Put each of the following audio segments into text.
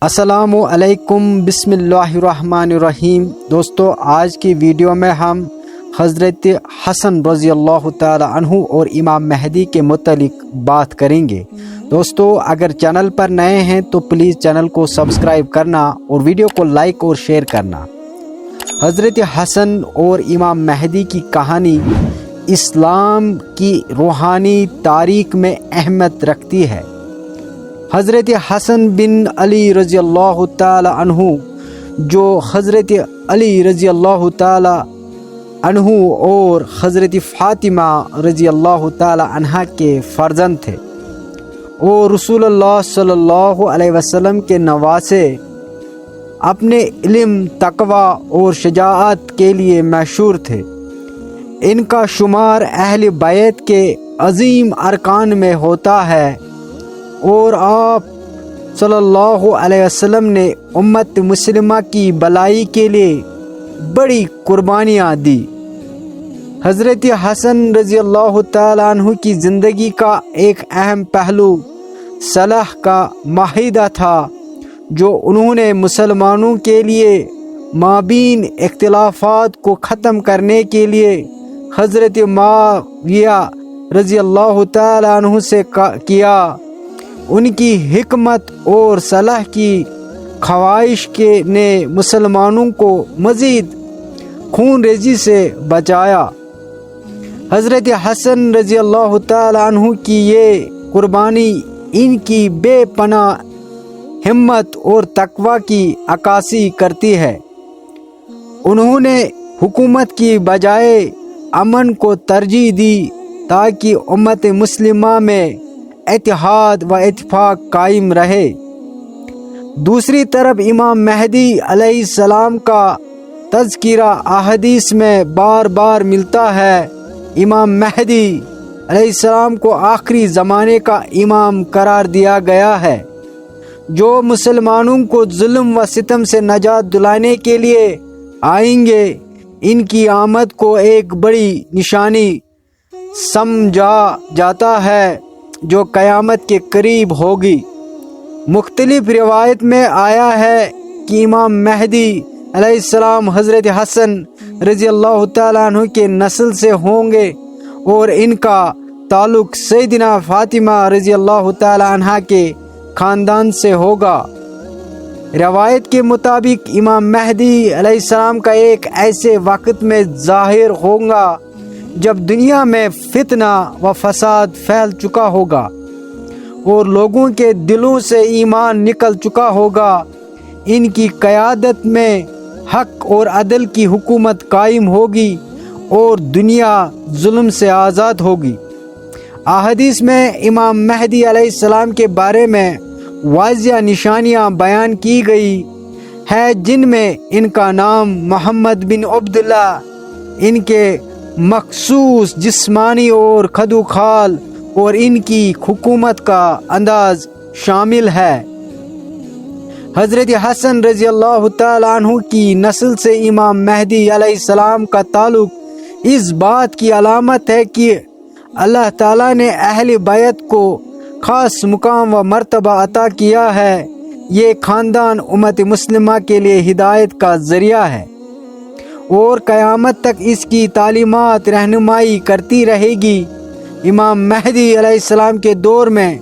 السلام علیکم، بسم اللہ الرحمن الرحیم۔ دوستو، آج کی ویڈیو میں ہم حضرت حسن رضی اللہ تعالی عنہ اور امام مہدی کے متعلق بات کریں گے۔ دوستو، اگر چینل پر نئے ہیں تو پلیز چینل کو سبسکرائب کرنا اور ویڈیو کو لائک اور شیئر کرنا۔ حضرت حسن اور امام مہدی کی کہانی اسلام کی روحانی تاریخ میں اہمیت رکھتی ہے۔ حضرت حسن بن علی رضی اللہ تعالی عنہ، جو حضرت علی رضی اللہ تعالی عنہ اور حضرت فاطمہ رضی اللہ تعالی عنہا کے فرزند تھے اور رسول اللہ صلی اللہ علیہ وسلم کے نواسے، اپنے علم، تقوی اور شجاعت کے لیے مشہور تھے۔ ان کا شمار اہل بیت کے عظیم ارکان میں ہوتا ہے اور آپ صلی اللہ علیہ وسلم نے امت مسلمہ کی بھلائی کے لیے بڑی قربانیاں دی۔ حضرت حسن رضی اللہ تعالیٰ عنہ کی زندگی کا ایک اہم پہلو صلح کا معاہدہ تھا، جو انہوں نے مسلمانوں کے لیے مابین اختلافات کو ختم کرنے کے لیے حضرت معاویہ رضی اللہ تعالیٰ عنہ سے کیا۔ ان کی حکمت اور صلح کی خواہش نے مسلمانوں کو مزید خون ریزی سے بچایا۔ حضرت حسن رضی اللہ تعالیٰ عنہ کی یہ قربانی ان کی بے پناہ ہمت اور تقوی کی عکاسی کرتی ہے۔ انہوں نے حکومت کی بجائے امن کو ترجیح دی تاکہ امت مسلمہ میں اتحاد و اتفاق قائم رہے۔ دوسری طرف امام مہدی علیہ السلام کا تذکرہ احادیث میں بار بار ملتا ہے۔ امام مہدی علیہ السلام کو آخری زمانے کا امام قرار دیا گیا ہے، جو مسلمانوں کو ظلم و ستم سے نجات دلانے کے لیے آئیں گے۔ ان کی آمد کو ایک بڑی نشانی سمجھا جاتا ہے جو قیامت کے قریب ہوگی۔ مختلف روایت میں آیا ہے کہ امام مہدی علیہ السلام حضرت حسن رضی اللہ تعالیٰ عنہ کے نسل سے ہوں گے اور ان کا تعلق سیدنا فاطمہ رضی اللہ تعالیٰ عنہ کے خاندان سے ہوگا۔ روایت کے مطابق امام مہدی علیہ السلام کا ایک ایسے وقت میں ظاہر ہوگا جب دنیا میں فتنہ و فساد پھیل چکا ہوگا اور لوگوں کے دلوں سے ایمان نکل چکا ہوگا۔ ان کی قیادت میں حق اور عدل کی حکومت قائم ہوگی اور دنیا ظلم سے آزاد ہوگی۔ احادیث میں امام مہدی علیہ السلام کے بارے میں واضح نشانیاں بیان کی گئی ہے، جن میں ان کا نام محمد بن عبداللہ، ان کے مخصوص جسمانی اور خدوخال اور ان کی حکومت کا انداز شامل ہے۔ حضرت حسن رضی اللہ تعالیٰ عنہ کی نسل سے امام مہدی علیہ السلام کا تعلق اس بات کی علامت ہے کہ اللہ تعالیٰ نے اہل بیت کو خاص مقام و مرتبہ عطا کیا ہے۔ یہ خاندان امت مسلمہ کے لیے ہدایت کا ذریعہ ہے اور قیامت تک اس کی تعلیمات رہنمائی کرتی رہے گی۔ امام مہدی علیہ السلام کے دور میں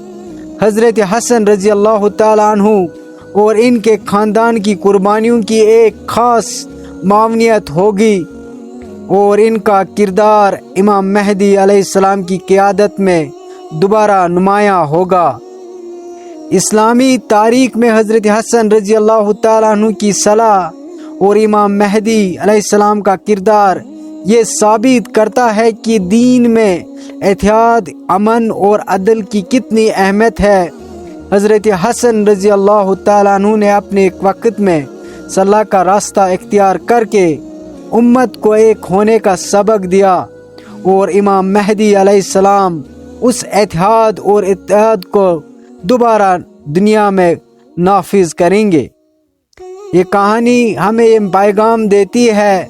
حضرت حسن رضی اللہ تعالیٰ عنہ اور ان کے خاندان کی قربانیوں کی ایک خاص معاونیت ہوگی اور ان کا کردار امام مہدی علیہ السلام کی قیادت میں دوبارہ نمایاں ہوگا۔ اسلامی تاریخ میں حضرت حسن رضی اللہ تعالیٰ عنہ کی صلح اور امام مہدی علیہ السلام کا کردار یہ ثابت کرتا ہے کہ دین میں اتحاد، امن اور عدل کی کتنی اہمیت ہے۔ حضرت حسن رضی اللہ تعالیٰ عنہ نے اپنے ایک وقت میں صلح کا راستہ اختیار کر کے امت کو ایک ہونے کا سبق دیا اور امام مہدی علیہ السلام اس اتحاد اور اتحاد کو دوبارہ دنیا میں نافذ کریں گے۔ یہ کہانی ہمیں یہ پیغام دیتی ہے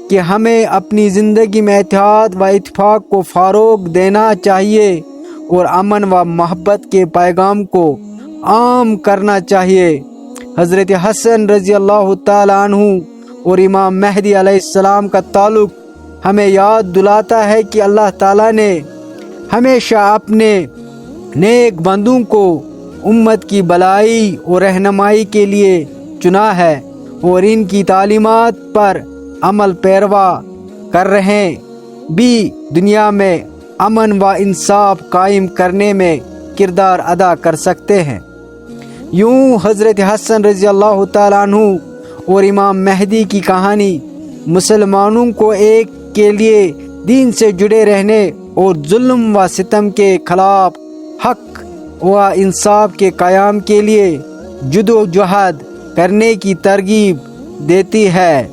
کہ ہمیں اپنی زندگی میں اتحاد و اتفاق کو فروغ دینا چاہیے اور امن و محبت کے پیغام کو عام کرنا چاہیے۔ حضرت حسن رضی اللہ تعالیٰ عنہ اور امام مہدی علیہ السلام کا تعلق ہمیں یاد دلاتا ہے کہ اللہ تعالیٰ نے ہمیشہ اپنے نیک بندوں کو امت کی بھلائی اور رہنمائی کے لیے چنا ہے اور ان کی تعلیمات پر عمل پیروا کر رہے بھی دنیا میں امن و انصاف قائم کرنے میں کردار ادا کر سکتے ہیں۔ یوں حضرت حسن رضی اللہ تعالیٰ عنہ اور امام مہدی کی کہانی مسلمانوں کو ایک کے لیے دین سے جڑے رہنے اور ظلم و ستم کے خلاف حق و انصاف کے قیام کے لیے جدوجہد کرنے کی ترغیب دیتی ہے۔